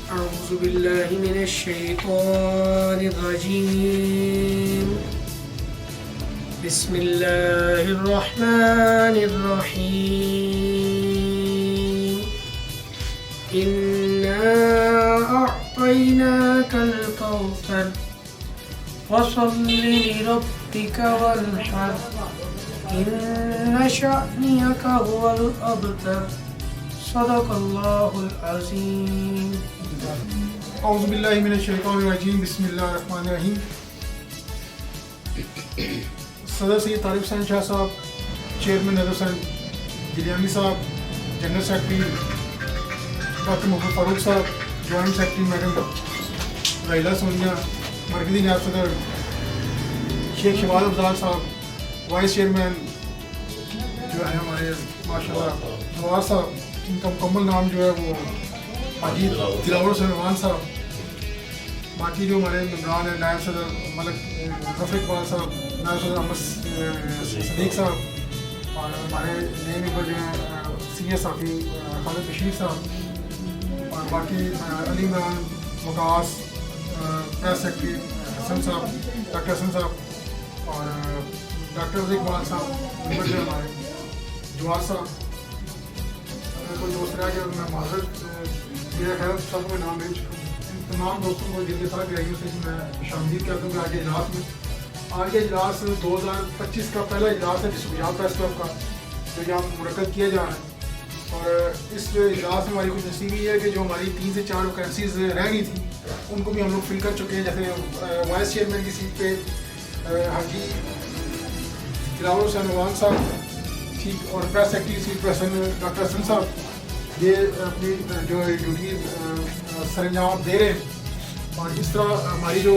أعوذ بالله من الشيطان الرجيم بسم الله الرحمن الرحيم إنا أعطيناك الكوثر فصل لربك وانحر إن شأنك هو الأبتر صدق الله العظيم. اعوذ باللہ من الشیطان الرجیم بسم اللہ الرحمن الرحیم. صدر سید طارق حسین شاہ صاحب، چیئرمین نظر حسین گلیانی صاحب، جنرل سیکرٹری ڈاکٹر محمد فاروق صاحب، جوائنٹ سیکرٹری میڈم رائلہ سونیا، مرکزی نائب صدر شیخ شہباز افضال صاحب، وائس چیئرمین جو ہے ہمارے ماشاء اللہ نواز صاحب، ان کا مکمل نام جو ہے وہ حاجی دلاور حسین نعمان صاحب، باقی جو ہمارے ممبران ہیں نائب صدر ملک ظفر اقبال صاحب، نائب صدر احمد صدیق صاحب، اور ہمارے نئے ممبر جو ہیں سینئر صحافی خالد بشیر صاحب، اور باقی علی عمران وقاص، پریس سیکرٹری حسن صاحب، ڈاکٹر حسن صاحب، اور ڈاکٹر اقبال صاحب، ممبر جو ہمارے جوار صاحب، کوئی دوست رہ گیا میں معذرت، میرا خیال سب کو نام لے چکا ہوں. ان تمام دوستوں کو دل کے ساتھ گہرائیوں سے میں شامل کہتا ہوں کہ آج کے اجلاس میں، آج کے اجلاس 2025 کا پہلا اجلاس ہے ڈسٹرکٹ پنجاب پریس کلب کا جو یہاں منعقد کیا جا رہا ہے. اور اس اجلاس میں ہماری خوش نصیبی ہے کہ جو ہماری 3 سے 4 ویکینسیز رہ گئی تھیں ان کو بھی ہم لوگ فل کر چکے ہیں. جیسے وائس چیئرمین کی سیٹ پہ حاجی دلاور حسین نعمان صاحب، ٹھیک، اور پریس سیکرٹری کی سیٹ پہ ڈاکٹر حسن صاحب، یہ اپنی جو ڈیوٹی سر انجام دے رہے ہیں. اور اس طرح ہماری جو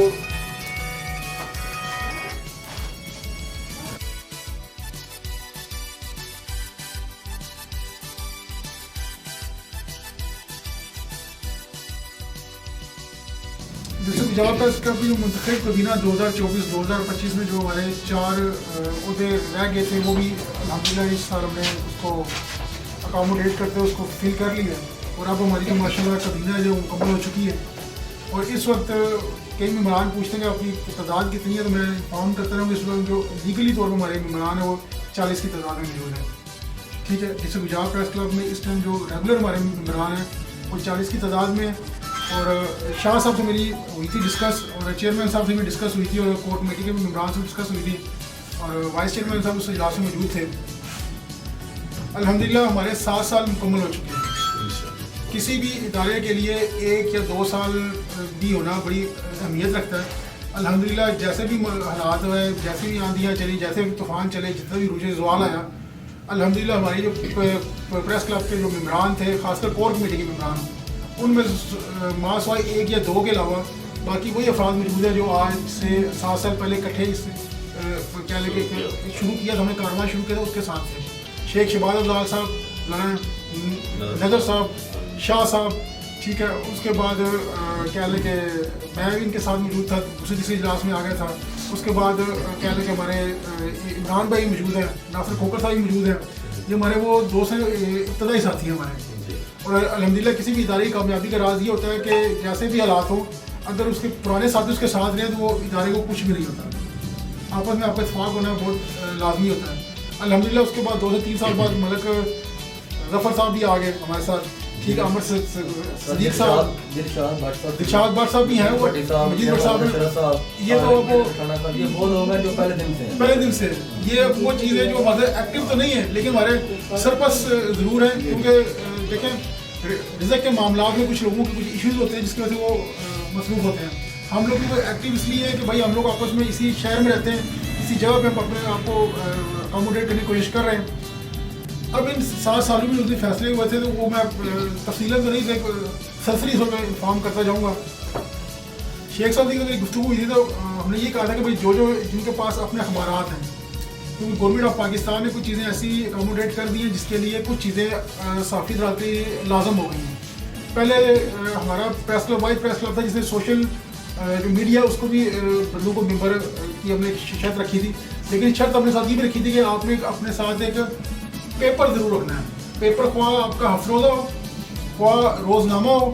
ڈسٹرکٹ پنجاب پریس کلب کی جو منتخب کابینہ 2024-2025 میں جو ہمارے 4 عہدے رہ گئے تھے وہ بھی الحمدللہ اس سال ہم نے اس کو اکاموڈیٹ کرتے ہوئے اس کو فل کر لیا. اور اب ہماری جو ماشاء اللہ کابینہ ہے جو مکمل ہو چکی ہے. اور اس وقت کئی ممبران پوچھتے ہیں کہ اپنی تعداد کتنی ہے، تو میں انفارم کرتا رہا ہوں کہ اس وقت جو لیگلی طور پر ہمارے ممبران ہیں وہ 40 کی تعداد میں موجود ہیں. ٹھیک ہے، ڈسٹرکٹ پنجاب پریس کلب میں اس ٹائم جو ریگولر ہمارے ممبران ہیں وہ 40 کی تعداد میں ہیں. اور شاہ صاحب سے میری ہوئی تھی ڈسکس، اور چیئرمین صاحب سے بھی ڈسکس ہوئی تھی، اور کور کمیٹی کے ممبران سے ڈسکس ہوئی تھی، اور وائس چیئرمین صاحب اس اجلاس میں موجود تھے. الحمدللہ ہمارے 7 سال مکمل ہو چکے ہیں. کسی بھی ادارے کے لیے 1 یا 2 سال بھی ہونا بڑی اہمیت رکھتا ہے. الحمدللہ جیسے بھی حالات ہوئے، جیسے بھی آندیاں چلی، جیسے بھی طوفان چلے، جتنا بھی روج زوال آیا، الحمدللہ ہماری جو پریس کلب کے جو ممبران تھے، خاص کر کور کمیٹی کے ممبران، ان میں ماں سوائے 1 یا 2 کے علاوہ باقی وہی افراد موجود ہیں جو آج سے 7 سال پہلے اکٹھے اس کیا لے کے شروع کیا تھا، ہم نے کارواں شروع کیا تھا اس کے ساتھ تھے. شیخ شہباز افضال صاحب، نظر صاحب، شاہ صاحب، ٹھیک ہے. اس کے بعد کیا لے کہ میں بھی ان کے ساتھ موجود تھا، دوسرے اجلاس میں آ گیا تھا. اس کے بعد کیا لے کہ ہمارے عمران بھائی موجود ہیں، ناصر کھوکر صاحب بھی موجود ہیں. یہ ہمارے وہ دوست ہیں، ابتدائی ساتھی ہیں ہمارے. اور الحمدللہ کسی بھی ادارے کی کامیابی کا راز یہ ہوتا ہے کہ جیسے بھی حالات ہوں، اگر اس کے پرانے ساتھی اس کے ساتھ رہیں تو وہ ادارے کو کچھ بھی نہیں ہوتا. آپس میں آپ کا اتفاق ہونا بہت لازمی ہوتا ہے. الحمدللہ اس کے بعد 2 سے 3 سال بعد ملک ظفر صاحب بھی آ گئے ہمارے ساتھ، ٹھیک ہے. احمد صدیق صاحب، دلشاد بٹ صاحب بھی ہیں، وہ مجید بٹ صاحب ہیں. یہ تو وہ پہلے دن سے یہ وہ چیزیں جو ہمارے ایکٹیو تو نہیں ہیں لیکن ہمارے سرپس ضرور ہیں. کیونکہ دیکھیں رزق کے معاملات میں کچھ لوگوں کے کچھ ایشوز ہوتے ہیں جس کی وجہ سے وہ مصروف ہوتے ہیں. ہم لوگ بھی ایکٹیو اس لیے ہے کہ بھائی ہم لوگ آپس میں اسی شہر میں رہتے ہیں، اسی جگہ پہ ہم اپنے آپ کو اکاموڈیٹ کرنے کی کوشش کر رہے ہیں. اب ان 7 سالوں میں جو فیصلے ہوئے تھے تو وہ میں تفصیلاً تو نہیں تھے، سرسری طور پہ انفارم کرتا جاؤں گا. شیخ صاحب کی میری گفتگو ہوئی تھی تو ہم نے یہ کہا تھا کہ بھائی جو جن کے پاس اپنے اخبارات ہیں، کیونکہ گورنمنٹ آف پاکستان نے کچھ چیزیں ایسی اکاموڈیٹ کر دی ہیں جس کے لیے کچھ چیزیں صحافی ذاتی لازم ہو گئی ہیں. پہلے ہمارا press club white press club تھا جس نے سوشل جو میڈیا اس کو بھی بندوں کو ممبر کی ہم نے شرط رکھی تھی، لیکن شرط اپنے ساتھ یہ بھی رکھی تھی کہ آپ نے اپنے ساتھ ایک پیپر ضرور رکھنا ہے. پیپر خواہ آپ کا ہفتہ روزہ ہو، خواہ روزنامہ ہو،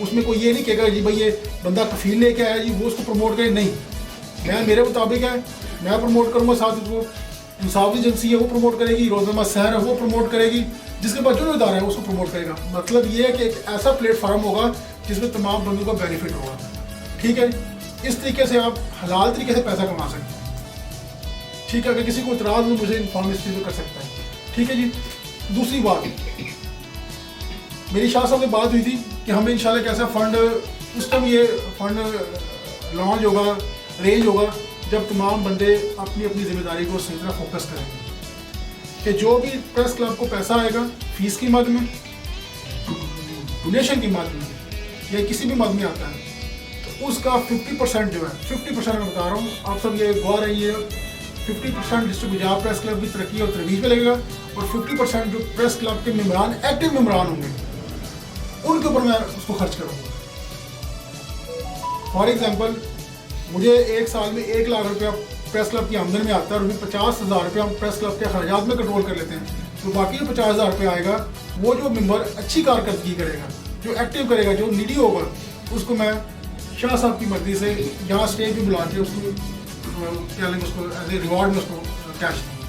اس میں کوئی یہ نہیں کہے گا جی بھائی یہ بندہ کفیل لے کے آیا جی وہ اس کو پروموٹ کرے, نہیں, میں میرے مطابق ہے میں پروموٹ کروں گا, ساتھ اس کو انصاف ایجنسی ہے وہ پروموٹ کرے گی, روزنامہ سحر ہے وہ پروموٹ کرے گی, جس کے بعد جو ادارہ ہے اس کو پروموٹ کرے گا. مطلب یہ ہے کہ ایک ایسا پلیٹ فارم ہوگا جس میں تمام بندوں کا بینیفٹ ہوگا. ٹھیک ہے, اس طریقے سے آپ حلال طریقے سے پیسہ کما سکتے ہیں. ٹھیک ہے, اگر کسی کو اعتراض ہو مجھے انفارم اس چیز میں کر سکتا ہے. ٹھیک ہے جی. دوسری بات, میری شاہ صاحب سے بات ہوئی تھی کہ ہمیں انشاءاللہ کیسا فنڈ, اس ٹائم یہ فنڈ لانچ ہوگا, رینج ہوگا جب تمام بندے اپنی اپنی ذمہ داری کو صحیح طرح فوکس کریں گے کہ جو بھی پریس کلب کو پیسہ آئے گا فیس کی مد میں, ڈونیشن کی مد میں, یا کسی بھی مد میں آتا ہے, تو اس کا 50% جو ہے 50% میں بتا رہا ہوں آپ سب یہ غور ہے, یہ 50% ڈسٹرکٹ گجرات پریس کلب کی ترقی اور ترویج پہ لگے گا, اور 50% جو پریس کلب کے ممبران ایکٹیو ممبران ہوں گے ان کے اوپر میں اس کو خرچ کروں گا. فار ایگزامپل مجھے ایک سال میں 1 لاکھ روپیہ پریس کلب کی آمدن میں آتا ہے, اور اس میں 50,000 روپیہ ہم پریس کلب کے اخراجات میں کنٹرول کر لیتے ہیں, تو باقی جو 50,000 روپیہ آئے گا وہ جو ممبر اچھی کارکردگی کرے گا, جو ایکٹیو کرے گا, جو نیڈی ہوگا, اس کو میں شاہ صاحب کی مرضی سے یہاں اسٹیج پہ بلا کے اس کو کیا لیں گے, اس کو ایز اے ریوارڈ میں اس کو کیش دیں گے.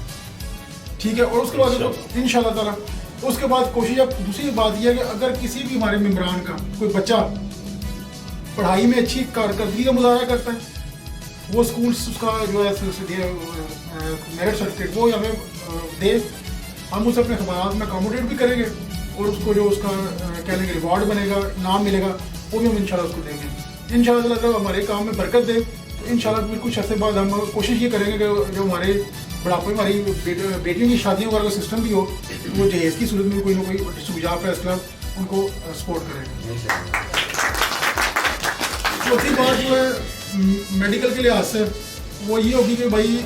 ٹھیک ہے, اور اس کے بعد ان شاء اللہ تعالیٰ اس کے بعد کوشش, اب دوسری بات یہ ہے کہ اگر کسی بھی ہمارے ممبران کا کوئی بچہ پڑھائی میں اچھی کارکردگی کا مظاہرہ کرتا ہے, وہ اسکول اس کا جو ہے میرٹ سرٹیفکیٹ وہ ہمیں دے, ہم اسے اپنے اخبارات میں اکاموڈیٹ بھی کریں گے, اور اس کو جو اس کا کہہ لیں گے ریوارڈ بنے گا, انعام ملے گا, وہ بھی ہم ان شاء اللہ اس کو دیں گے. ان شاء اللہ تعالیٰ ہمارے کام میں برکت دے, تو ان شاء اللہ کچھ عرصے بعد ہم کوشش یہ کریں گے کہ جو ہمارے بڑھاپے میں ہماری بیٹیوں کی شادیوں وغیرہ کا سسٹم بھی ہو, وہ جہیز کی صورت میں کوئی نہ کوئی district Gujarat press club in کو سپورٹ کرے گا. چوتھی بات جو ہے میڈیکل کے لحاظ سے وہ یہ ہوگی کہ بھائی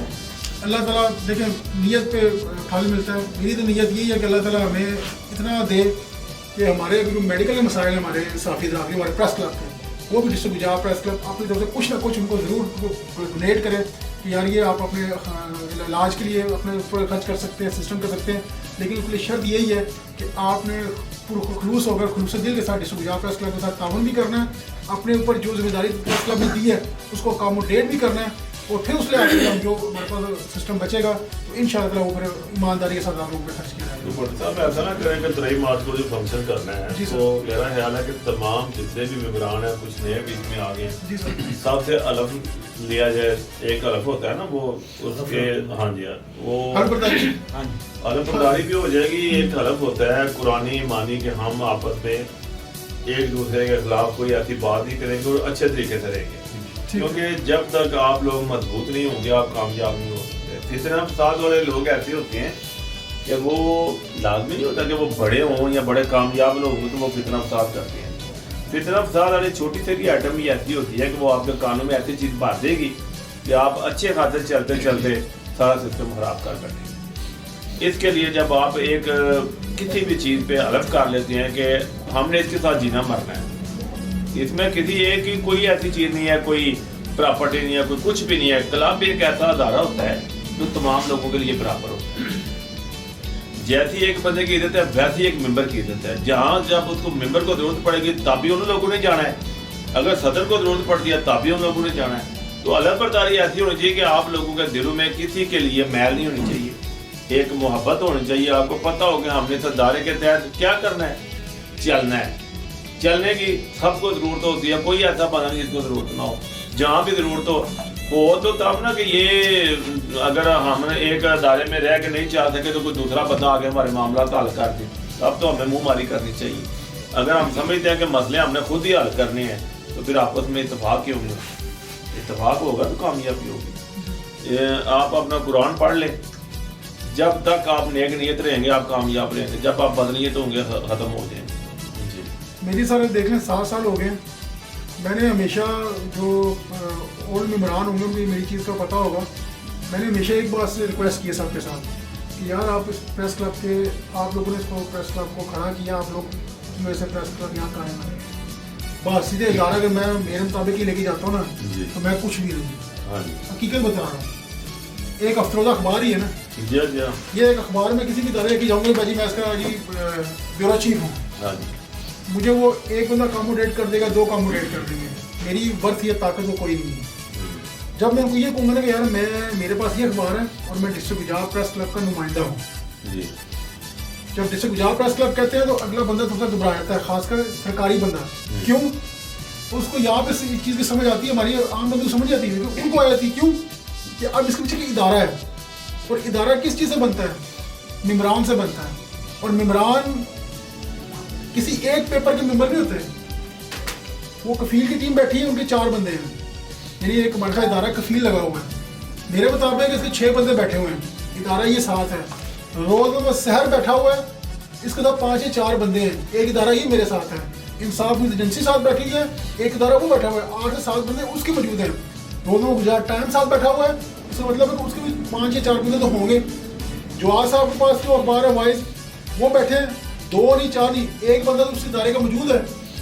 اللہ تعالیٰ دیکھیں نیت پہ پھل ملتا ہے. میری تو نیت یہی ہے کہ اللہ تعالیٰ ہمیں اتنا دے کہ ہمارے جو میڈیکل کے مسائل ہیں ہمارے صحافی ذرا ہمارے پریس کلب کے, وہ بھی ڈسٹرکٹ گجرات پریس کلب اپنی طرف سے کچھ نہ کچھ ان کو ضرور ڈونیٹ کرے کہ یار یہ آپ اپنے علاج کے لیے اپنے اوپر خرچ کر سکتے ہیں, سسٹم کر سکتے ہیں, لیکن اس کے لیے شرط یہی ہے کہ آپ نے خلوص ہو کر خلوص دل کے ساتھ ڈسٹرکٹ گجرات پریس کلب کے ساتھ تعاون بھی کرنا ہے, اپنے اوپر جو ذمہ داری پریس کلب نے دی ہے اس کو اکاموڈیٹ بھی کرنا ہے, اور پھر اس لحاظ سے جو ہمارے پاس سسٹم بچے گا تو ان شاء اللہ وہ پھر ایمانداری کے ساتھ آپ لوگوں پہ خرچ کیا جائے گا. صاحب ایسا نہ کریں کہ 3 مارچ کو جو فنکشن کرنا ہے تو میرا خیال ہے کہ تمام جتنے بھی ممبران ہیں, کچھ نئے بیچ میں آ گئے, سب سے الف لیا جائے. ایک الف ہوتا ہے نا وہ اس کے, ہاں جی وہ الف برداری بھی ہو جائے گی. ایک الف ہوتا ہے قرآنی ایمانی کہ ہم آپس میں ایک دوسرے کے خلاف کوئی ایسی بات نہیں کریں گے اور اچھے طریقے سے رہیں گے, کیونکہ جب تک آپ لوگ مضبوط نہیں ہوں گے آپ کامیاب نہیں ہو سکتے. فتنہ فساد والے لوگ ایسے ہوتے ہیں کہ وہ لازمی نہیں ہوتا کہ وہ بڑے ہوں یا بڑے کامیاب لوگ ہوں تو وہ فتنہ فساد کرتے ہیں. فتنہ فساد والی چھوٹی سے بھی آئٹم ہی ایسی ہوتی ہے کہ وہ آپ کے کانوں میں ایسی چیز بھر دے گی کہ آپ اچھے خاصے چلتے چلتے سارا سسٹم خراب کر بیٹھیں گے. اس کے لیے جب آپ ایک کسی بھی چیز پہ الف کر لیتے ہیں کہ ہم نے اس کے ساتھ جینا مرنا ہے, اس میں کسی ایک کی کوئی ایسی چیز نہیں ہے, کوئی پراپرٹی نہیں ہے, کوئی کچھ بھی نہیں ہے. کلب ایک ایسا ادارہ ہوتا ہے جو تمام لوگوں کے لیے برابر ہوتا ہے. جیسی ایک بندے کی عزت ہے ویسی ایک ممبر کی عزت ہے. جہاں جب اس کو ممبر کو ضرورت پڑے گی تب بھی ان لوگوں نے جانا ہے, اگر صدر کو ضرورت پڑتی ہے تب بھی ان لوگوں نے جانا ہے. تو الگ برداری ایسی ہونی چاہیے کہ آپ لوگوں کے دلوں میں کسی کے لیے میل نہیں ہونی چاہیے, ایک محبت ہونی چاہیے. آپ کو پتہ ہو کہ ہم نے اس ادارے کے تحت کیا کرنا ہے, چلنا ہے. چلنے کی سب کو ضرورت ہوتی ہے, کوئی ایسا بندہ نہیں جس کو ضرورت نہ ہو. جہاں بھی ضرورت ہو تو تب نا کہ یہ اگر ہم ایک ادارے میں رہ کے نہیں چل سکے تو کوئی دوسرا بندہ آ کے ہمارے معاملات حل کر دے, تب تو ہمیں منہ ماری کرنی چاہیے. اگر ہم سمجھتے ہیں کہ مسئلے ہم نے خود ہی حل کرنے ہیں تو پھر آپس میں اتفاق کیوں نہیں؟ اتفاق ہوگا تو کامیابی ہوگی. آپ اپنا قرآن پڑھ لیں, جب تک آپ نیک نیت رہیں گے آپ کامیاب رہیں گے, جب آپ بدنیت ہوں گے ختم ہو جائیں گے. میری سر دیکھ لیں 7 سال ہو گئے, میں نے ہمیشہ جو اولڈ ممبران ہوں گے ان کو میری چیز کا پتہ ہوگا, میں نے ہمیشہ ایک بات سے ریکویسٹ کی ہے سب کے ساتھ کہ یار آپ اس پریس کلب کے, آپ لوگوں نے اس کو پریس کلب کو کھڑا کیا, آپ لوگ کی وجہ سے پریس کلب یہاں قائم ہے. بس سیدھے ادارہ اگر میں میرے مطابق ہی لے کے جاتا ہوں نا تو میں کچھ نہیں دوں. حقیقت بتا رہا ہوں, ایک افروزہ اخبار ہی ہے نا, یہ ایک اخبار میں کسی بھی ادارے کی جاؤں گا جی میں اس کا جی بیورو چیف ہوں, مجھے وہ ایک بندہ اکاموڈیٹ کر دے گا, 2 اکاموڈیٹ کر دیں گے, میری ورث یا طاقت وہ کوئی نہیں ہے. جب میں ان کو یہ کہوں گا کہ یار میرے پاس یہ اخبار ہے اور میں ڈسٹرکٹ گجرات پریس کلب کا نمائندہ ہوں, جب ڈسٹرکٹ گجرات پریس کلب کہتے ہیں تو اگلا بندہ تھوڑا سا گھبرا جاتا ہے, خاص کر سرکاری بندہ. کیوں؟ اس کو یہاں پہ اس چیز کی سمجھ آتی ہے, ہماری عام بندے کو سمجھ آتی ہے, ان کو آ جاتی ہے. کیوں کہ اب اس کے پیچھے ادارہ ہے, اور ادارہ کس چیز سے بنتا ہے؟ ممبران سے بنتا ہے, اور ممبران کسی ایک پیپر کے ممبر نہیں ہوتے. وہ کفیل کی ٹیم بیٹھی ہے, ان کے 4 بندے ہیں, یعنی ایک بڑا ادارہ کفیل لگا ہوا ہے. میرے مطابق اس کے 6 بندے بیٹھے ہوئے ہیں, ادارہ یہ 7 ہے. روز میں سحر بیٹھا ہوا ہے, اس کے ساتھ 5 یا 4 بندے ہیں, ایک ادارہ یہ میرے ساتھ ہے. انصاف نیوز ایجنسی ساتھ بیٹھی ہے, ایک ادارہ وہ بیٹھا ہوا ہے, 8 سے 7 بندے اس کے موجود ہیں. روزنامہ گجرات ٹائم ساتھ بیٹھا ہوا ہے, اس کا مطلب ہے کہ اس کے بھی 5 یا 4 بندے تو ہوں گے. جواز صاحب کے پاس جو اخبار ہے وائز, وہ بیٹھے ہیں, 2 نہیں 4 نہیں, ایک بندہ تو اس ادارے کا موجود ہے.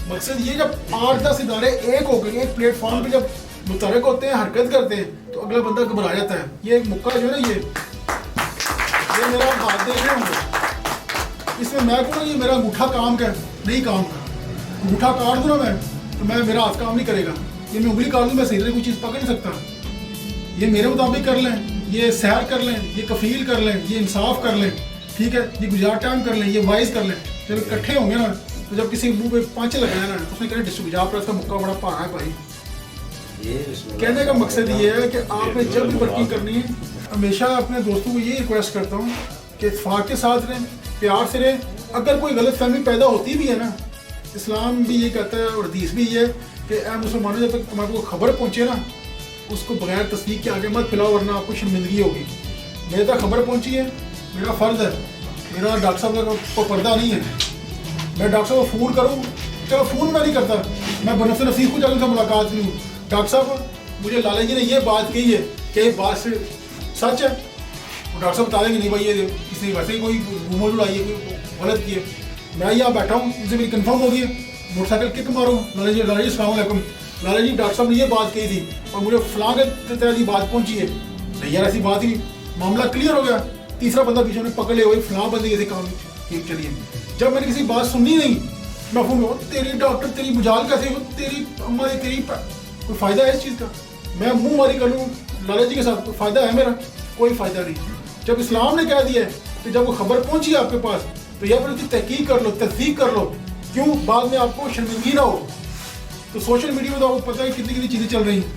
مقصد یہ جب 8-10 ادارے ایک ہو گئے, ایک پلیٹ فارم پہ جب متحرک ہوتے ہیں, حرکت کرتے ہیں, تو اگلا بندہ گھبرا جاتا ہے. یہ ایک مکہ جو ہے نا, یہ میرا ہاتھ دیکھ رہے ہوں گے, اس میں کہوں نا یہ میرا انگوٹھا کام کا نہیں, کام کا انگوٹھا کاٹ دوں نا میں, تو میرا ہاتھ کام نہیں کرے گا. یہ میں انگلی کاٹ دوں, میں صحیح طرح کوئی چیز پکڑ نہیں سکتا. یہ میرے مطابق کر لیں, یہ سحر کر لیں, یہ کفیل کر لیں, یہ انصاف کر لیں, ٹھیک ہے, یہ گجرات ٹائم کر لیں, یہ وائز کر لیں. جب اکٹھے ہوں گے نا, تو جب کسی منہ پہ پانچ لگایا نا, اس نے کہا ڈسٹرکٹ گجرات پریس کا مکہ بڑا پارا ہے بھائی. کہنے کا مقصد یہ ہے کہ آپ نے جب بھی ورکنگ کرنی ہے, ہمیشہ اپنے دوستوں کو یہ ریکویسٹ کرتا ہوں کہ اتفاق کے ساتھ رہیں, پیار سے رہیں. اگر کوئی غلط فہمی پیدا ہوتی بھی ہے نا, اسلام بھی یہ کہتا ہے اور حدیث بھی یہ ہے کہ اے مسلمانوں, جب تک تمہارے کو خبر پہنچے نا, اس کو بغیر تصدیق کے آگے مت پھیلاؤ, ورنہ آپ کو شرمندگی ہوگی. میرے تک خبر پہنچی ہے, میرا فرض ہے, میرا ڈاکٹر صاحب کا پردہ نہیں ہے, میں ڈاکٹر صاحب کو فون کروں, چلو فون میں نہیں کرتا, میں بنفس نصیب کو جا کے ملاقات کروں, ڈاکٹر صاحب مجھے لالہ جی نے یہ بات کہی ہے, کہ یہ بات سے سچ ہے؟ وہ ڈاکٹر صاحب بتا دیں گے نہیں بھائی یہ کسی نے ویسے ہی کوئی رومر اڑائی ہے, کوئی غلط کی ہے. میں یہاں بیٹھا ہوں, ان سے میری کنفرم ہو گئی ہے, موٹر سائیکل کک ماروں, لالہ جی السلام علیکم, لالہ جی ڈاکٹر صاحب نے یہ بات کہی تھی اور مجھے فلاں کے تحت یہ بات پہنچی ہے. نہیں یار ایسی بات ہی, معاملہ کلیئر ہو گیا. تیسرا بندہ پیچھے میں پکڑ لے, وہی فلاں بندے ایسے کام چلیے. جب میں نے کسی بات سننی نہیں, میں فون میں تیری ڈاکٹر تیری مجال کیسے ہو, تیری اما تیری کوئی فائدہ ہے اس چیز کا؟ میں منہ ماری کر لوں لالہ جی کے ساتھ, کوئی فائدہ ہے میرا؟ کوئی فائدہ نہیں. جب اسلام نے کہہ دیا ہے کہ جب وہ خبر پہنچی آپ کے پاس, تو یا پھر اس کی تحقیق کر لو, تصدیق کر لو, کیوں بعد میں آپ کو شرمندگی نہ ہو. تو سوشل میڈیا میں تو آپ کو پتہ ہے کتنی کتنی چیزیں چل رہی ہیں.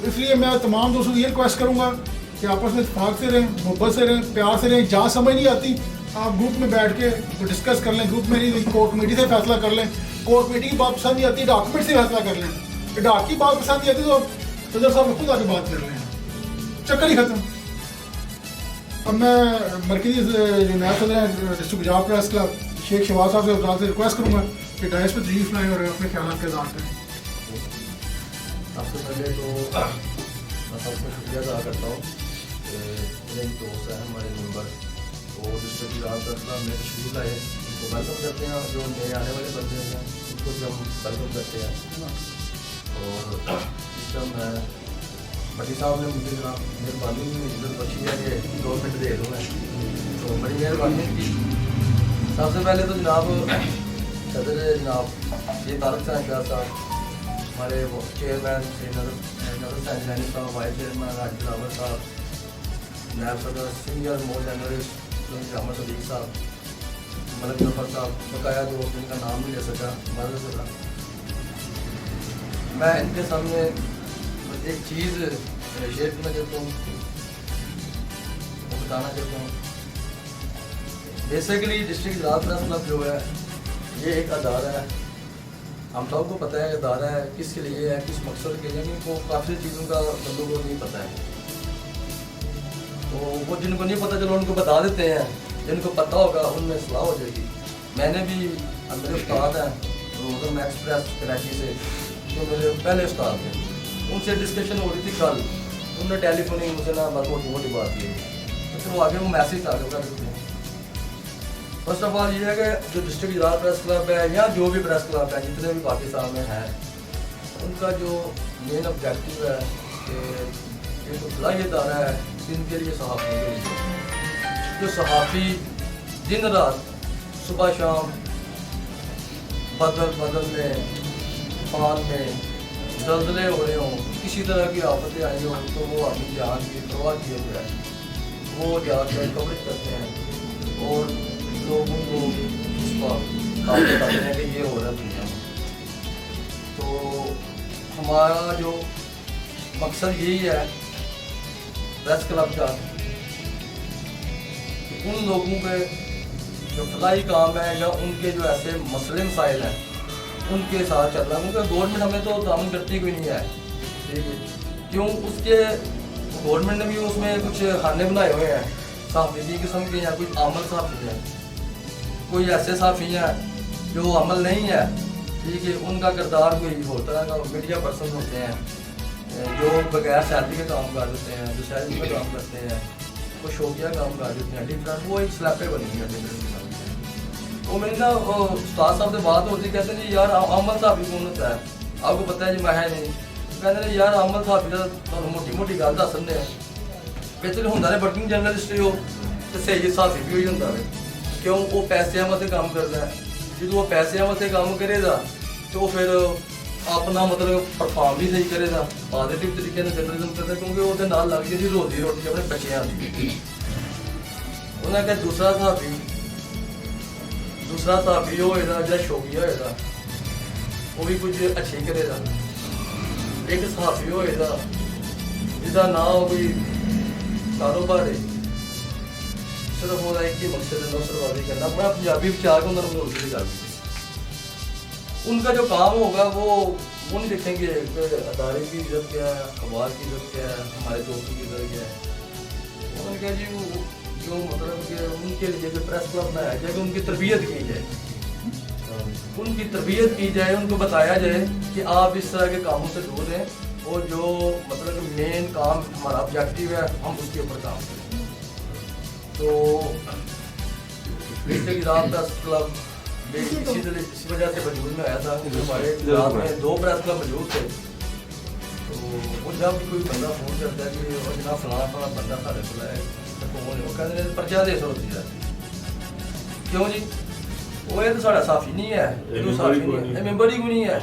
اس لیے میں تمام دوستوں کو یہ ریکویسٹ کروں گا کہ آپس میں اتفاق سے رہیں, محبت سے رہیں, پیار سے رہیں. جہاں سمجھ نہیں آتی آپ گروپ میں بیٹھ کے ڈسکس کر لیں, گروپ میں نہیں کور کمیٹی سے فیصلہ کر لیں. کور کمیٹی کی بات پسند نہیں آتی, ڈاکومنٹ سے فیصلہ کر لیں. ڈاک کی بات پسند نہیں آتی تو صدر صاحب خود آ کے بات کر لیں, چکر ہی ختم. اب میں مرکزی جو نائب صدر ہیں ڈسٹرکٹ گجرات پریس کلب شیخ شہباز صاحب سے افضال سے ریکویسٹ کروں گا کہ ڈائس پہ تشریف لائیں اور اپنے خیالات کا اظہار کریں. سب سے پہلے تو میں سب کو شکریہ ادا کرتا ہوں کہ میرے دوست ہیں ہمارے ممبر وہ ڈسٹرکٹ گجرات پریس کلب میں تشریف لائے, ان کو ویلکم کرتے ہیں. جو نئے آنے والے بندے ہیں ان کو بھی ہم ویلکم کرتے ہیں. اور اس ٹائم بٹی صاحب نے مجھے جناب مہربانی عزت بخشی ہے کہ 2 منٹ دے دوں میں, تو بڑی مہربانی کی. سب سے پہلے تو جناب صدر جناب یہ طارق صاحب صاحب, ہمارے چیئرمین نظر سینجانی صاحب, وائس چیئرمین راجد راور صاحب, نائب صدر سینئر مور جرنلسٹ احمد صدیق صاحب, ملک ظفر صاحب, بقایا جو ان کا نام نہیں لے سکا معذرت ہوگا. میں ان کے سامنے ایک چیز شیئر کرنا چاہتا ہوں, بتانا چاہتا ہوں. Basically district Gujarat press club جو ہے یہ ایک ادارہ ہے, ہم سب کو پتہ ہے کہ ادارہ ہے کس کے لیے ہے, کس مقصد کے لیے. ان کو کافی چیزوں کا بندوں کو نہیں پتہ ہے, تو وہ جن کو نہیں پتہ چلو ان کو بتا دیتے ہیں, جن کو پتہ ہوگا ان میں اصلاح ہو جائے گی. میں نے بھی میرے استاد ہیں روزن ایکسپریس کراچی سے, جو میرے پہلے استاد تھے, ان سے ڈسکشن ہو رہی تھی کل. انہوں نے ٹیلی فوننگ مجھے نہ بس موٹی موٹی بات کی, تو پھر وہ آگے وہ میسیج آگے کر دیتے ہیں. فرسٹ آف آل یہ ہے کہ جو ڈسٹرکٹ گجرات پریس کلب ہے یا جو بھی پریس کلب ہے جتنے بھی پاکستان میں ہیں, ان کا جو مین آبجیکٹیو ہے کہ ایک فلاحی ادارہ ہے جن کے لیے صحافیوں کے لیے, جو صحافی دن رات صبح شام بدل میں طوفان میں زلزلے ہو رہے ہوں، کسی طرح کی آفتیں آئی ہوں تو وہ اپنی جان کی پرواہ کیے ہوئے ہیں، وہ جا کے کوریج کرتے ہیں اور لوگوں کو اس پر آپ بتاتے ہیں کہ یہ ہو رہا ہے دنیا میں۔ تو ہمارا جو مقصد یہی ہے پریس کلب کا کہ ان لوگوں کے جو فلاحی کام ہے یا ان کے جو ایسے مسئلے مسائل ہیں ان کے ساتھ چل رہا ہے، کیونکہ گورنمنٹ ہمیں تو تعاون کرتی کوئی نہیں ہے، ٹھیک ہے، کیوں اس کے گورنمنٹ نے بھی اس میں کچھ خانے بنائے ہوئے ہیں صحافی قسم کے، یا کوئی عمل صحافی ہے، کوئی ایسے صحافی ہیں جو عمل نہیں ہے، ٹھیک ہے، ان کا کردار کوئی اور طرح کا میڈیا پرسن ہوتے ہیں جو بغیر سیلری کے کام کر دیتے ہیں، جو سیلری میں کام کرتے ہیں، وہ شوقیہ کام کر دیتے ہیں ڈفرینٹ، وہ ایک سلیپیں بنی ہوئی ہیں ڈفرینٹ قسم کی۔ وہ میری نا استاد صاحب سے بات ہوتی، کہتے ہیں جی یار عمل صحافی کون ہوتا ہے، آپ کو پتہ ہے جی میں ہے نہیں، کہتے ہیں یار عمل صحافی کا موٹی موٹی گل دس دیں بہتر ہوتا ہے ورکنگ جرنلسٹ ہی ہو تو صحیح صحافی بھی ہوئی ہوتا ہے، کیوں وہ پیسے واسطے کام کرتا ہے، جب وہ پیسے واسطے کام کرے گا تو وہ پھر اپنا مطلب پرفارم بھی صحیح کرے گا، پازیٹیو طریقے سے جرنلزم کرتا ہے، کیونکہ وہ نال لگ جائے روزی روٹی اپنے بچیاں دی۔ انہیں کہ دوسرا صحافی ہوئے گا یا شوقیہ ہوئے گا وہ بھی کچھ اچھی کرے گا، ایک صحافی ہوئے گا جس کا نام کوئی کاروبار ہے، صرف وہ ایک ہی مقصد ہے نصر بازی کرنا، میں پنجابی بچا کے انہوں نے اردو کر دی۔ ان کا جو کام ہوگا وہ نہیں دیکھیں گے کہ ادارے کی عزت کیا ہے، اخبار کی عزت کیا ہے، ہمارے دوستوں کی عزت کیا ہے، انہوں نے کہا جی وہ جو مطلب کہ ان کے لیے جو پریس کلب بنایا جائے کہ ان کی تربیت کی جائے، ان کی تربیت کی جائے، ان کو بتایا جائے کہ آپ اس طرح کے کاموں سے دور ہیں اور جو مطلب مین کام ہمارا آبجیکٹیو ہے ہم اس کے اوپر کام کریں۔ تو جیسے کہ رات پریس کلب اسی وجہ سے وجود میں آیا تھا کہ ہمارے رات میں 2 پریس کلب موجود تھے، تو وہ جب کوئی بندہ فون کرتا ہے کہ جناب فلانا بندہ سارے کو ہے وہ کہتے ہیں پرچہ دے سو ہوتی جاتی، کیوں جی وہ یہ تو سارا صحافی نہیں ہے، ممبر ہی کوئی نہیں ہے۔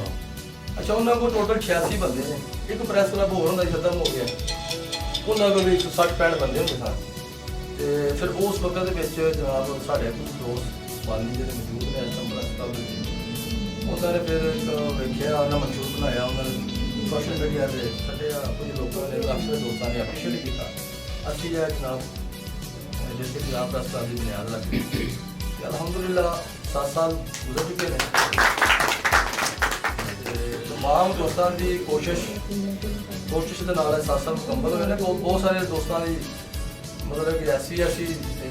اچھا انہوں کو ٹوٹل 86 بندے ہیں، ایک پریس کلب ہو رہا ختم ہو گیا، انہوں کو بھی 160-65 بندے ہوتے سن، پھر اس وقت جناب سارے کچھ دوست بانی جی موجود نے اس پریس کلب انہوں نے پھر ویکیا، انہیں منشور بنایا، انہوں نے سوشل میڈیا سے کھٹیا، کچھ لوگوں نے کافی دوستوں نے اپریشیٹ کیا، اچھی ہے جناب جیسے کہ آپ پریس کلب کی بنیاد رکھ کہ الحمدللہ 7 سال گزر چکے ہیں، تمام دوستوں کی کوشش کے نال 7 سال مکمل ہوئے ہیں کہ بہت سارے دوستوں کی مطلب کہ ایسی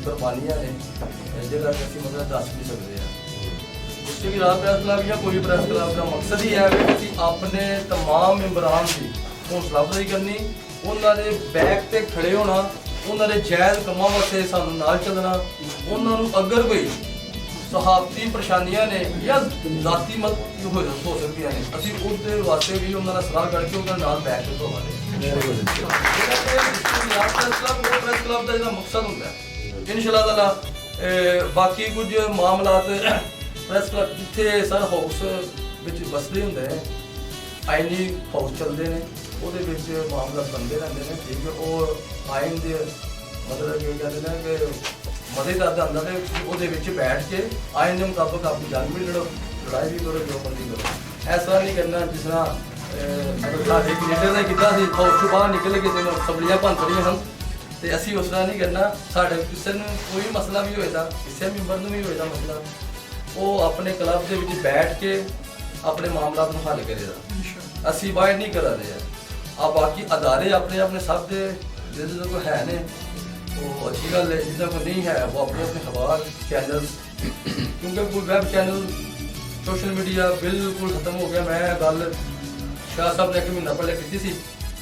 قربانیاں نے جہاں کہ اسی مطلب دس نہیں سکتے ہیں۔ اس کی رات پریس کلب یا کوئی پریس کلب کا مقصد ہی ہے کہ اپنے تمام ممبران کی حوصلہ افزائی کرنی، انہوں نے بیک تے کھڑے ہونا، انہوں نے جائز کاموں واسطے سانوں نال چلنا، انہوں نے اگر کوئی صحافتی پریشانیاں نے یا ذاتی ہو سکتی ہیں اسی اس واسطے بھی انہوں نے سلاح کر کے انہوں نے نال بیٹھ کے ہمارے پریس کلب کا جہاں مقصد ہوتا ہے ان شاء اللہ تعالیٰ باقی کچھ معاملات پریس کلب جتنے سر ہاؤس بستے ہوں آئینی ہاؤس چلتے ہیں وہ معاملات بنتے رہتے ہیں، ٹھیک ہے، اور آئین کے مطلب یہ کہتے ہیں کہ مزے کرتا آتا ہے وہ بیٹھ کے آئین کے مطابق اپنی جنگ بھی لڑو، لڑائی بھی کرو، جو مرضی کرو، ایسا نہیں کرنا جس طرح مطلب سارے لیڈر نے کیا سی فوج تو باہر نکل کے اسمبلیاں بن کھڑی ہیں تو اسی اس طرح نہیں کرنا، سارے کسی نے کوئی مسئلہ بھی ہوئے کسی ممبر نے بھی ہوئے مسئلہ وہ اپنے کلب کے بیٹھ کے اپنے معاملات کو حل کرے گا، اسی باہر نہیں کرا رہے ہیں۔ آپ باقی ادارے اپنے اپنے سب کے جس کو ہے نے وہ اچھی گل ہے، جس کو نہیں ہے وہ اپنے اپنے خبر چینلس کیونکہ کوئی ویب چینل سوشل میڈیا بالکل ختم ہو گیا۔ میں گل شاہ صاحب نے 1 مہینہ پہلے کی تھی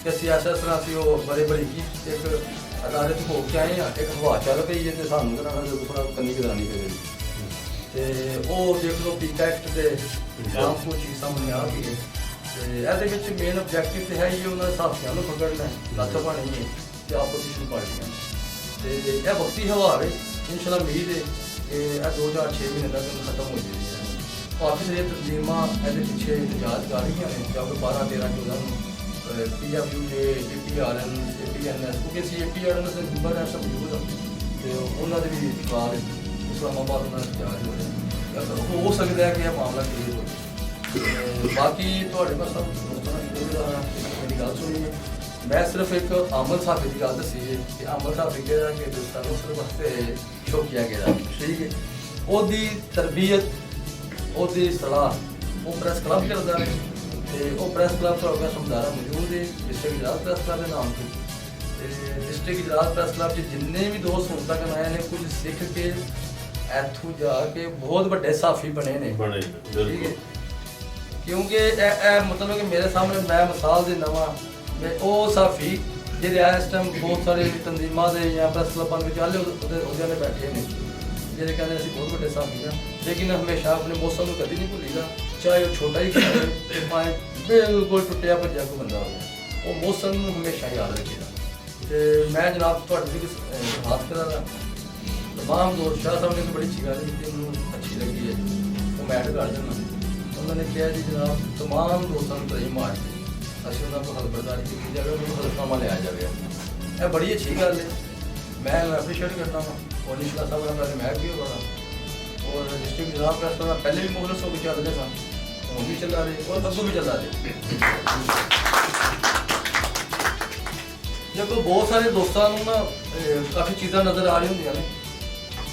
کہ اسی ایسا اس طرح سے وہ بڑے بڑی کی ایک ادارے تو ہو کے آئے ہیں، ایک ہوا چل پی ہے تو سانوں کرانا تھوڑا کرنی کرانی پہ گئی تو وہ دیکھ لو پیک ایکٹ کے کام کو چیز سامنے آ گئی ہے۔ یہ مین آبجیکٹو تو ہے ہی انہوں نے صحافیوں کو پکڑنا ہے، لت پانی ہے کہ اپوزیشن پارٹیاں یہ وقتی ہوا ہے ان شاء اللہ امید ہے کہ 2006 ਮਹੀਨੇ ਤੱਕ ਖਤਮ ਹੋ ਜਾਏਗੀ। ਕਾਫੀ ਸਾਰੀਆਂ ਤਨਜ਼ੀਮਾਂ ਇਹਦੇ ਪਿੱਛੇ ਇਤਜਾਜ ਕਰ ਰਹੀਆਂ ਨੇ, ਜਦ 12, 13, 14 ਨੂੰ PWJ, APRN, APNS, ਕਿਉਂਕਿ ਅਸੀਂ APRN ਦੇ ਮੈਂਬਰ ਹਾਂ ਸਭ ਮੌਜੂਦ ਹਾਂ, ਤੇ ਉਹਨਾਂ ਦੇ ਵੀ ਬਾਅਦ ਇਸਲਾਮਾਬਾਦ ਉਹਨਾਂ ਦਾ ਇਤਜਾਜ ਹੋ ਰਿਹਾ। ਹੋ ਸਕਦਾ ਹੈ ਕਿ ਇਹ ਮਾਮਲਾ ਕਲੀਅਰ ਹੋ ਜਾਵੇ। ਬਾਕੀ ਤੁਹਾਡੇ ਪਾਸ ਸਭ ਦੋਸਤਾਂ ਨਾਲ ਮੇਰੀ ਗੱਲ ਸੁਣੀ ਹੈ। ਮੈਂ ਸਿਰਫ ਇੱਕ ਅਮਲ ਸਾਫੀ ਦੀ ਗੱਲ ਦੱਸੀ ਹੈ ਕਿ ਅਮਲ ਸਾਫੀ ਜਿਹੜਾ ਕਿ ਹਿੰਦੁਸਤਾਨ ਨੂੰ ਸਿਰਫ ਵਾਸਤੇ ਸ਼ੌਕੀਆ ਗਿਆ, ਠੀਕ ਹੈ। ਉਹਦੀ ਤਰਬੀਅਤ, ਉਹਦੀ ਸਲਾਹ ਉਹ ਪ੍ਰੈਸ ਕਲੱਬ ਕਰਦਾ ਹੈ, ਤੇ ਉਹ ਪ੍ਰੈਸ ਕਲੱਬ ਪ੍ਰੋਗਰਾਮ ਸਮਝਾਰਾ ਮੌਜੂਦ ਹੈ ਡਿਸਟ੍ਰਿਕਟ ਇਜਲਾਸ ਪ੍ਰੈਸ ਕਲੱਬ ਦੇ ਨਾਮ ਤੇ। ਡਿਸਟ੍ਰਿਕਟ ਇਜਲਾਸ ਪ੍ਰੈਸ ਕਲੱਬ 'ਚ ਜਿੰਨੇ ਵੀ ਦੋਸਤ ਹੁਣ ਤੱਕ ਆਏ ਨੇ, ਕੁਝ ਸਿੱਖ ਕੇ ਇੱਥੋਂ ਜਾ ਕੇ ਬਹੁਤ ਵੱਡੇ ਸਾਫੀ ਬਣੇ ਨੇ, ਠੀਕ ਹੈ। ਕਿਉਂਕਿ ਇਹ ਮਤਲਬ ਕਿ ਮੇਰੇ ਸਾਹਮਣੇ ਮੈਂ ਮਿਸਾਲ ਦੇ ਨਵਾਂ ਮੈਂ ਉਹ ਸਾਫੀ ਜਿਹੜੇ ਇਸ ਟਾਈਮ ਬਹੁਤ ਸਾਰੇ ਤਨਜ਼ੀਮਾਂ ਦੇ ਜਾਂ ਪ੍ਰੈਸ ਕਲੱਬਾਂ ਵਿੱਚ ਆਲੇ ਉਹਦੇ ਨੇ ਬੈਠੇ ਨੇ, ਜਿਹੜੇ ਕਹਿੰਦੇ ਅਸੀਂ ਬਹੁਤ ਵੱਡੇ ਸਾਫੀ ਹਾਂ, ਲੇਕਿਨ ਹਮੇਸ਼ਾ ਆਪਣੇ ਮੌਸਮ ਨੂੰ ਕਦੀ ਨਹੀਂ ਭੁੱਲੀਦਾ, ਚਾਹੇ ਉਹ ਛੋਟਾ ਹੀ ਹੋਵੇ ਤੇ ਭਾਵੇਂ ਬਿਲਕੁਲ ਟੁੱਟਿਆ ਭੱਜਿਆ ਕੋਈ ਬੰਦਾ ਹੋਵੇ, ਉਹ ਮੌਸਮ ਨੂੰ ਹਮੇਸ਼ਾ ਯਾਦ ਰੱਖੇਗਾ। ਤੇ ਮੈਂ ਜਨਾਬ ਤੁਹਾਡੇ ਲਈ ਹਾਥ ਕਰਾਂਗਾ ਤਮਾਮ ਦੋਸਤ ਸ਼ਾਹ ਸਾਹਿਬ ਨੇ ਇੱਕ ਬੜੀ ਅੱਛੀ ਗੱਲ ਕੀਤੀ, ਮੈਨੂੰ ਅੱਛੀ ਲੱਗੀ ਹੈ, ਉਹ ਮੈਂ ਐਡ ਕਰ ਦਿੰਦਾ। ਉਹਨਾਂ ਨੇ ਕਿਹਾ ਜੀ ਜਨਾਬ ਤਮਾਮ ਦੋਸਤਾਂ ਨੂੰ ਤਰਜੀਹ ਮਾਰ ਕੇ ਅਸੀਂ ਉਹਨਾਂ ਕੋਲ ਹਲਬਰਦਾਰੀ ਕੀਤੀ ਜਾਵੇ, ਉਹਨਾਂ ਨੂੰ ਹਲਫਨਾਮਾ ਲਿਆ ਜਾਵੇ। ਇਹ ਬੜੀ ਅੱਛੀ ਗੱਲ ਹੈ, ਮੈਂ ਐਪਰੀਸ਼ੀਏਟ ਕਰਦਾ ਹਾਂ। اور نشلا صاحب نے میں بھی بڑا اور ڈسٹرکٹ جناب پریس کا پہلے بھی مخلص ہو کے چل رہے سن، وہ بھی چلا رہے اور ابو بھی چلا رہے۔ جب بہت سارے دوستوں نا کافی چیزاں نظر آ رہی ہوں نے،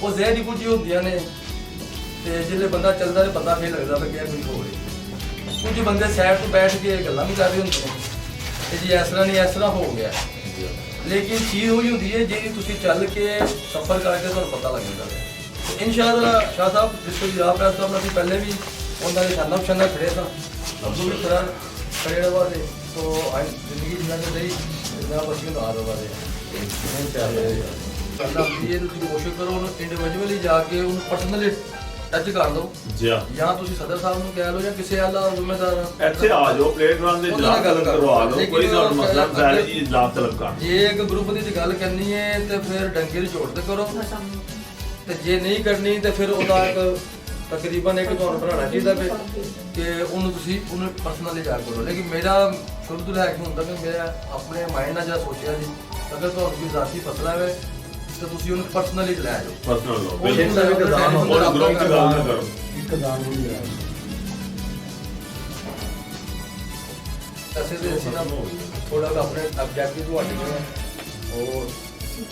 وہ ذہنی کچھ ہی ہوتی نے، جلے بندہ چلتا ہے بندہ پھر لگتا ہے کہ کچھ ہو رہی، کچھ بندے سائڈ تو بیٹھ کے گلاں بھی کر رہے ہوتے ہیں کہ جی اس طرح نہیں اس طرح ہو گیا، لیکن چیز وہی ہوتی ہے جی تھی چل کے سفر کر کے تمہیں پتہ لگ جاتا ہے۔ ان شاء اللہ شاہ صاحب جس کو جناب پریس کلب نے پہلے بھی انہوں نے شانہ پچھانا کھڑے تھا، ابو بھی کھڑا کھڑے رہا دے، تو زندگی جنہوں نے دئی جناب اچھی آ رہا دے اللہ یہ کوشش کرو انہوں انڈیویجولی جا کے انہوں پرسنلی ٹچ کر دو، یا تسی صدر صاحب نوں کہہ لو یا کسی اعلی ذمہ دار ایتھے آ جاؤ پلے گراؤنڈ دے جناب گل کروا لو، کوئی نہ مسئلہ ظاہر جی اجلاس طلب کر جے ایک گروپ دی گل کرنی ہے تے پھر ڈنگے دی چھوڑ تے کرو، تے جے نہیں کرنی تے پھر اودا تقریباً ایک تہاڈا بنانا چاہیے پہ کہ انہوں تسی انہوں پرسنلی جا کرو۔ لیکن میرا شروع تو لے کے ہوندا کہ میں اپنے مائنڈ نال جا سوچیا جی اگر تہاڈا کوئی ذاتی مسئلہ ہے تو تسی انہوں پرسنلی لے جاؤ، پرسنل لو بالکل اور گروپ دی گل نہ کرو، ایک دان نہیں ہے ایسے تے اسی نا تھوڑا اپنے آبجیکٹیو تو ہٹ گئے اور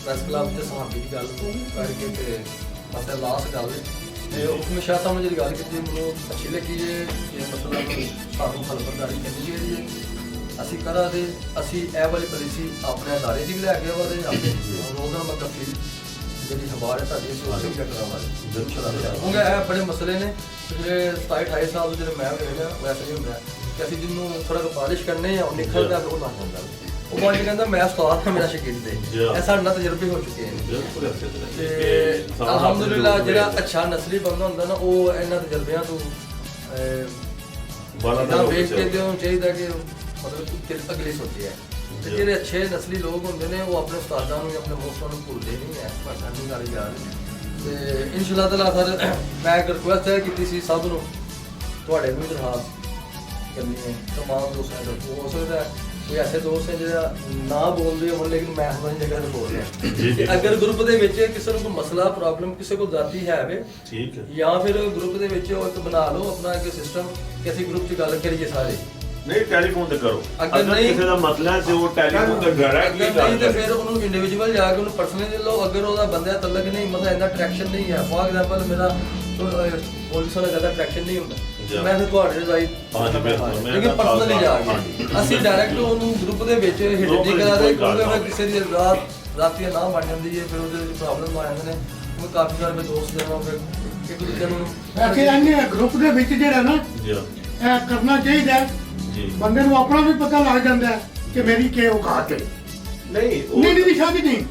پریس کلب تے صحافی دی گل کر کے تے مسئلہ لاسٹ گل تے اس میں شاہ صاحب نے جڑی گل کیتی مینوں اچھی لگی ہے کہ مطلب سانوں خلفرداری کرنی چاہیے، اسی کرا دے اسی اے والی پالیسی اپنے ادارے دی لے کے ودے اپنے روزانہ متفیل جڑی خبر ہے تاکہ اس سے چیک کرا والے کیونکہ اے بڑے مسئلے نے جڑے 27-28 سال جڑے میں ویکھیا ویسے نہیں ہوندا کہ اسی جنوں تھوڑا پالش کرنے اور نکلدا وہ نہ ہوندا، وہ بات کہندا میں استاد ہاں میرا شاگرد ہے، ایسا نہ تجربے ہو چکے ہیں۔ الحمدللہ جڑا اچھا نسلی بندہ ہوندا نا وہ انہاں تجربیاں تو بڑا ویکھ کے تے چاہیے کہ مطلب اگلی سوچی ہے جڑے اچھے نسلی لوگ ہوندے نے وہ اپنے استاداں نوں اپنے موسٹاں نوں بھولدے نہیں ہیں، پر سانوں گل یاد تے انشاءاللہ تعالی سر میں ایک ریکویسٹ ہے کیتی سی سب نوں تواڈے بھی درخواست کرنی ہے تمام دوستاں نوں، ہو سکتا ہے کوئی ایسے دوست ہیں جڑا نہ بول رہے ہون لیکن میں اپنی جگہ تے بول رہا اگر گروپ دے وچ کسی نوں کوئی مسئلہ پرابلم کسی کو ذاتی ہے وے ٹھیک ہے یا پھر گروپ دے وچ ایک بنا لو اپنا ایک سسٹم کہ اسی گروپ چ گل کریے سارے نہیں ٹیلی فون تے کرو، اگر کسی دا مسئلہ ہے تے وہ ٹیلی فون تے ڈائریکٹلی نہیں تے پھر انہوں انڈیویجول جا کے انہوں پرسنلی لو، اگر وہ بندہ تعلق نہیں مطلب اینا اٹریکشن نہیں ہے فار ایگزامپل میرا پولیس والا زیادہ اٹریکشن نہیں ہوندا میں پھر تواڈے رائی لیکن پرسنلی جا کے اسی ڈائریکٹ انہوں گروپ دے وچ ہٹ نہیں کرا دے کیونکہ کسی دی راتی نہ بن جاندی ہے پھر اودے پرابلم آ جاندے نے، وہ کافی سارے دوست نے پھر ایک دوسرے نوں ویسے انہیں گروپ دے وچ جڑا نا اے کرنا چاہیے بندے نوں اپنا بھی پتہ لگ جاندا ہے کہ میری کی اوقات ہے، نہیں شاید نہیں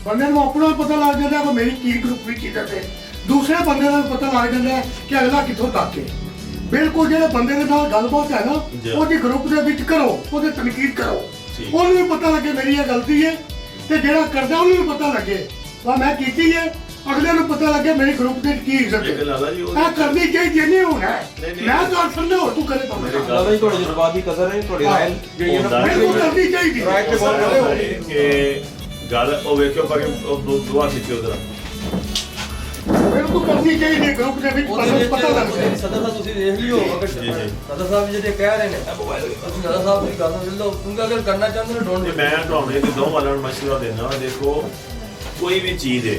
بندے نوں اپنا پتہ لگ جاندا ہے کہ میری کی گروپ وچ عزت ہے، دوسرے بندے نوں پتہ لگ جاندا ہے کہ اگلا کتھوں تک ہے۔ بالکل جڑے بندے دے نال گل بات ہے نا وہ دی گروپ دے وچ کرو، او دی تنقید کرو، اونوں بھی پتہ لگے میری یہ غلطی ہے تے جڑا کردا اونوں بھی پتہ لگے وا میں کیتی ہے ਅਗਲੇ ਨੂੰ ਪਤਾ ਲੱਗੇ ਮੇਰੀ ਗਰੁੱਪ ਦੀ ਕੀ ਇੱਜ਼ਤ ਲੇਕਿਨ ਹੈ। ਲਾਲਾ ਜੀ ਇਹ ਕਰਨੀ ਚਾਹੀਦੀ ਨਹੀਂ ਹੋਣਾ ਨਹੀਂ। ਮੈਂ ਤਾਂ ਸਮਝਦਾ ਹੋਰ ਤੂੰ ਕਰੇ ਤਾਂ ਮੇਰੀ ਦਾਦਾ ਜੀ ਤੁਹਾਡੇ ਜਜ਼ਬਾਤ ਦੀ ਕਦਰ ਹੈ, ਤੁਹਾਡੀ ਰਾਏ ਜਿਹੜੀ ਹੈ ਨਾ ਬਿਲਕੁਲ ਕਰਨੀ ਚਾਹੀਦੀ ਰਾਏ ਤੇ ਬਹੁਤ ਖੜੇ ਹੋ ਗਏ। ਕਿ ਗੱਲ ਉਹ ਵੇਖਿਓ ਪਰ ਉਹ ਦੁਆ ਕੀਤੀ ਉਧਰ ਬਿਲਕੁਲ ਕਰਨੀ ਚਾਹੀਦੀ ਗਰੁੱਪ ਦੇ ਵਿੱਚ ਉਹਦੇ ਪਤਾ ਲੱਗ ਵਿੱਚ ਜਾਏ। ਸਦਰ ਸਾਹਿਬ ਤੁਸੀਂ ਦੇਖ ਲਿਓ ਅਗਰ ਜੀ। ਸਦਰ ਸਾਹਿਬ ਜਿਹੜੇ ਕਹਿ ਰਹੇ ਨੇ ਅਸੀਂ ਸਦਰ ਸਾਹਿਬ ਦੀ ਗੱਲ ਸੁਣ ਲਓ, ਕਿਉਂਕਿ ਅਗਰ ਕਰਨਾ ਚਾਹੁੰਦੇ ਹੋ ਡੋਂਟ ਮੈਂ ਤੁਹਾਨੂੰ ਇੱਕ ਦੋ ਵਾਲਾਂ ਨੂੰ ਮਸ਼ਵਰਾ ਦੇਣਾ, ਦੇਖੋ ਕੋਈ ਵੀ ਚੀਜ਼ ਹੈ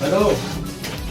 ਹੈਲੋ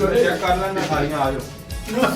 ਚੈੱਕ ਕਰ ਲੈਣਾ ਸਾਰੀਆਂ ਆ ਜਾਓ।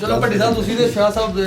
ਚਲੋ ਭੱਟੀ ਸਾਹਿਬ ਤੁਸੀਂ ਤੇ ਸ਼ਾਹ ਸਾਹਿਬ ਦੇ